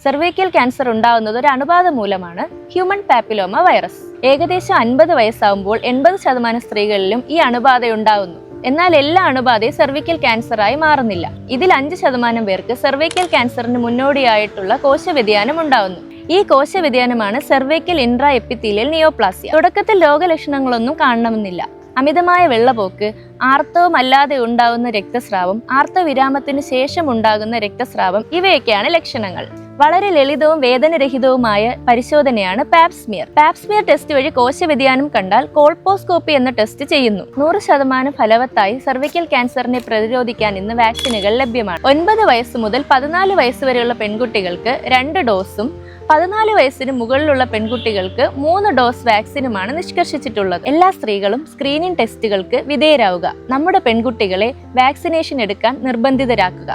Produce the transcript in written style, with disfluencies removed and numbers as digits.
Cervical cancer ഉണ്ടാവുന്നത് ഒരു അണുബാധ മൂലമാണ്, ഹ്യൂമൻ പാപ്പിലോമ വൈറസ്. ഏകദേശം 50 വയസ്സാവുമ്പോൾ 80% സ്ത്രീകളിലും ഈ അണുബാധ ഉണ്ടാവുന്നു. എന്നാൽ എല്ലാ അണുബാധയും സെർവിക്കൽ ക്യാൻസറായി മാറുന്നില്ല. ഇതിൽ 5% പേർക്ക് സെർവൈക്കൽ ക്യാൻസറിന് മുന്നോടിയായിട്ടുള്ള കോശവ്യതിയാനം ഉണ്ടാവുന്നു. ഈ കോശവ്യതിയാനമാണ് സെർവൈക്കൽ ഇൻട്രാ എപ്പിത്തീലിയൽ നിയോപ്ലാസിയ. തുടക്കത്തിൽ രോഗലക്ഷണങ്ങളൊന്നും കാണണമെന്നില്ല. അമിതമായ വെള്ളപ്പോക്ക്, ആർത്തവമല്ലാതെ ഉണ്ടാകുന്ന രക്തസ്രാവം, ആർത്തവവിരാമത്തിന് ശേഷം ഉണ്ടാകുന്ന രക്തസ്രാവം ഇവയൊക്കെയാണ് ലക്ഷണങ്ങൾ. വളരെ ലളിതവും വേദനരഹിതവുമായ പരിശോധനയാണ് പാപ്സ്മിയർ. പാപ്സ്മിയർ ടെസ്റ്റ് വഴി കോശവ്യതിയാനം കണ്ടാൽ കോൾപോസ്കോപ്പി എന്ന ടെസ്റ്റ് ചെയ്യുന്നു. 100% ഫലവത്തായി സെർവിക്കൽ ക്യാൻസറിനെ പ്രതിരോധിക്കാൻ ഇന്ന് വാക്സിനുകൾ ലഭ്യമാണ്. 9 വയസ്സ് മുതൽ 14 വയസ്സ് വരെയുള്ള പെൺകുട്ടികൾക്ക് 2 ഡോസും 14 വയസ്സിന് മുകളിലുള്ള പെൺകുട്ടികൾക്ക് 3 ഡോസ് വാക്സിനുമാണ് നിഷ്കർഷിച്ചിട്ടുള്ളത്. എല്ലാ സ്ത്രീകളും സ്ക്രീനിംഗ് ടെസ്റ്റുകൾക്ക് വിധേയരാവുക. നമ്മുടെ പെൺകുട്ടികളെ വാക്സിനേഷൻ എടുക്കാൻ നിർബന്ധിതരാക്കുക.